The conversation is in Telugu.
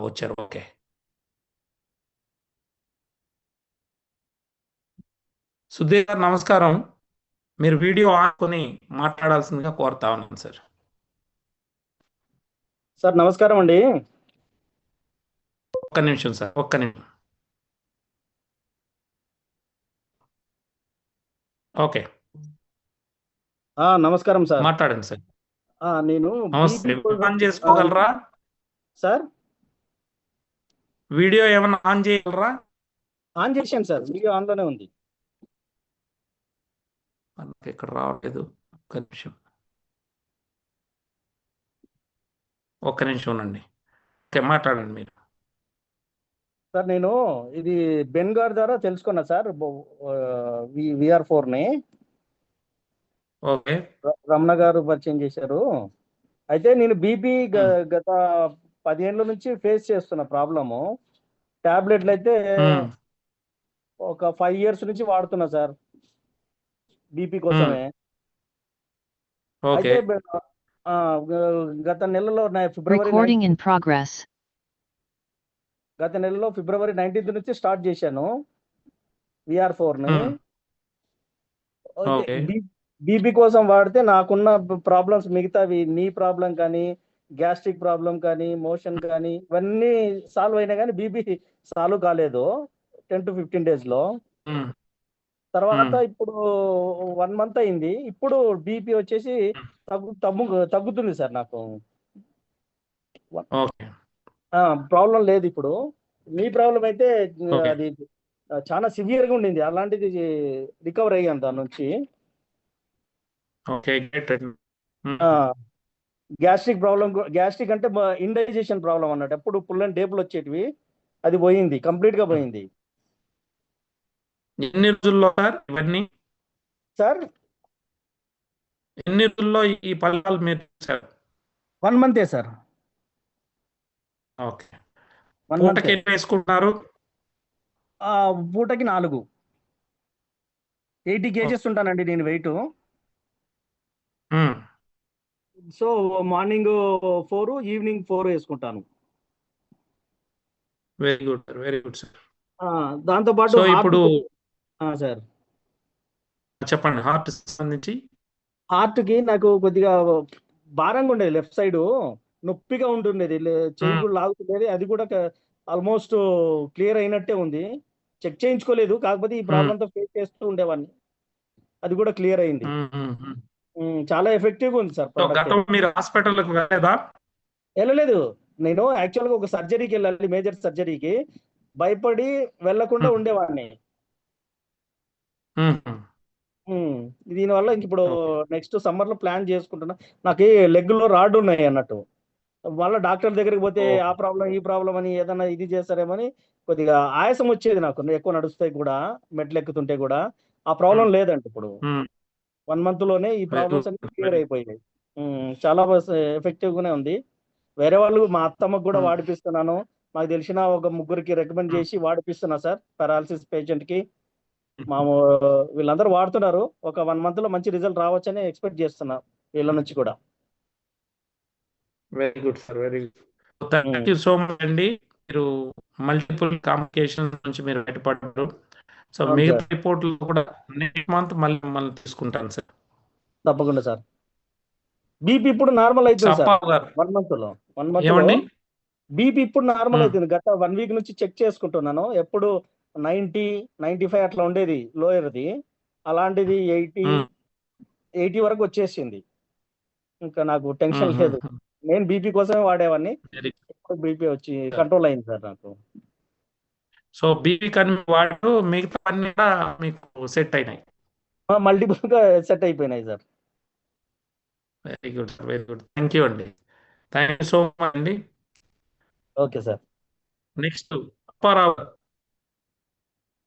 వచ్చారు. ఓకే. సుధీర్ గారు నమస్కారం. మీరు వీడియో ఆనుకొని మాట్లాడాల్సిందిగా కోరుతా ఉన్నాను సార్. సార్ నమస్కారం అండి. ఒక్క నిమిషం సార్, ఒక్క నిమిషం. ఓకే, నమస్కారం సార్. మాట్లాడండి సార్. నేను నమస్తే. బీపీ ఆన్ చేసుకోగలరా? సార్ వీడియో ఏమన్నా ఆన్ చేయగలరా? ఆన్ చేశాను సార్, వీడియో ఆన్లోనే ఉంది. మనకి ఇక్కడ రావట్లేదు. ఒక్క నిమిషం ఉండండి. ఓకే, మాట్లాడండి మీరు. సార్ నేను ఇది బెన్ గారి ద్వారా తెలుసుకున్నా సార్, VR4ని ఓకే. రమణ గారు పరిచయం చేశారు. అయితే నేను బీపీ గత 10 ఏళ్ళ నుంచి ఫేస్ చేస్తున్న ప్రాబ్లము. టాబ్లెట్లు అయితే ఒక 5 years నుంచి వాడుతున్నా సార్ బీపీ కోసమే. ఓకే. అయితే గత నెలలో Recording in progress. గత నెలలో ఫిబ్రవరి 19th నుంచి స్టార్ట్ చేశాను VR4ని. ఓకే. బీపీ కోసం వాడితే నాకున్న ప్రాబ్లమ్స్ మిగతావి, నీ ప్రాబ్లం కానీ, గ్యాస్ట్రిక్ ప్రాబ్లం కానీ, మోషన్ కానీ ఇవన్నీ సాల్వ్ అయినా కానీ బీపీ సాల్వ్ కాలేదు 10 to 15 days లో. తర్వాత ఇప్పుడు 1 month అయింది. ఇప్పుడు బీపీ వచ్చేసి తగ్గుతుంది సార్ నాకు. ప్రాబ్లం లేదు ఇప్పుడు. మీ ప్రాబ్లం అయితే అది చాలా సివియర్ గా ఉండింది, అలాంటిది రికవర్ అయ్యాను దాని నుంచి. గ్యాస్ట్రిక్ అంటే ఇండైజెషన్ ప్రాబ్లం అన్నట్టు, ఎప్పుడు పుల్లని డేపులు వచ్చేటివి, అది పోయింది, కంప్లీట్ గా పోయింది. ఎన్ని రోజుల్లో సార్ ఇవన్నీ? సార్ ఎన్ని రోజుల్లో ఈ ఫలితాలు మీరు చూసారు? 1 month సార్. ఓకే. పూటకి ఎన్ని వేసుకుంటున్నారు? పూటకి 4. 80 kgs ఉంటానండి నేను వెయిట్. సో మార్నింగ్ 4, ఈవినింగ్ 4 వేసుకుంటాను. Very good, very good sir. దాంతో పాటు ఇప్పుడు సార్ చెప్పండి. హార్ట్ సంబంధించి కి నాకు కొద్దిగా భారంగా ఉండేది, లెఫ్ట్ సైడ్ నొప్పిగా ఉంటుండేది, చెయ్యి కూడా లాగుతుండేది. అది కూడా ఆల్మోస్ట్ క్లియర్ అయినట్టే ఉంది. చెక్ చేయించుకోలేదు, కాకపోతే ఈ ప్రాబ్లంతో ఫేస్ చేస్తూ ఉండేవాడిని. అది కూడా క్లియర్ అయింది. చాలా ఎఫెక్టివ్ గా ఉంది సార్. మీరు హాస్పిటల్కి వెళ్ళలేదు. నేను యాక్చువల్గా ఒక సర్జరీకి వెళ్ళాలి, మేజర్ సర్జరీకి. భయపడి వెళ్లకుండా ఉండేవాడిని. దీనివల్ల ఇంక ఇప్పుడు నెక్స్ట్ సమ్మర్ లో ప్లాన్ చేసుకుంటున్నా. నాకు లెగ్ లో రాడ్ ఉన్నాయి అన్నట్టు, మళ్ళీ డాక్టర్ దగ్గరికి పోతే ఆ ప్రాబ్లం ఈ ప్రాబ్లం అని ఏదన్నా ఇది చేస్తారేమని కొద్దిగా ఆయాసం వచ్చేది నాకు, ఎక్కువ నడుస్తాయి కూడా, మెట్లు ఎక్కుతుంటే కూడా. ఆ ప్రాబ్లం లేదండి ఇప్పుడు. 1 month లోనే ఈ ప్రాబ్లమ్స్ అన్ని క్లియర్ అయిపోయాయి. చాలా ఎఫెక్టివ్ గానే ఉంది. వేరే వాళ్ళు, మా అత్తమ్మకు కూడా వాడిపిస్తున్నాను. నాకు తెలిసిన ఒక 3కి రికమెండ్ చేసి వాడిపిస్తున్నా సార్, పారాలసిస్ పేషెంట్ కి. వీళ్ళందరూ వాడుతున్నారు. ఒక 1 month లో మంచి రిజల్ట్ రావచ్చని ఎక్స్పెక్ట్ చేస్తున్నా వీళ్ళ నుంచి కూడా. Very good sir, very good. Thank you so much అండి. మీరు మల్టిపుల్ కాంప్లికేషన్స్ నుంచి మీరు బయటపడ్డారు. సో మీరు రిపోర్ట్లు కూడా నెక్స్ట్ మంత్ మళ్ళీ తీసుకుంటాను సార్. తప్పకుండా సార్. బీపీ ఇప్పుడు నార్మల్ అవుతుంది సార్ 1 month లో. బీపీ ఇప్పుడు నార్మల్ అవుతుంది. గత 1 week నుంచి చెక్ చేసుకుంటున్నాను. ఎప్పుడు 90, 95 అట్లా ఉండేది లోయర్ది, అలాంటిది 80 వరకు వచ్చేసింది. ఇంకా నాకు టెన్షన్ లేదు. నేను బీపీ కోసమే వాడేవాడిని, బీపీ వచ్చి కంట్రోల్ అయింది సార్ నాకు. సో బీపీ కానీ వాడు మిగతా అన్ని కూడా మీకు సెట్ అయినాయి, మల్టిపుల్ గా సెట్ అయిపోయినాయి sir. Very good sir, very good. Thank you అండి. థ్యాంక్ యూ సో మచ్ అండి. Okay sir. నెక్స్ట్ అప్పారావు.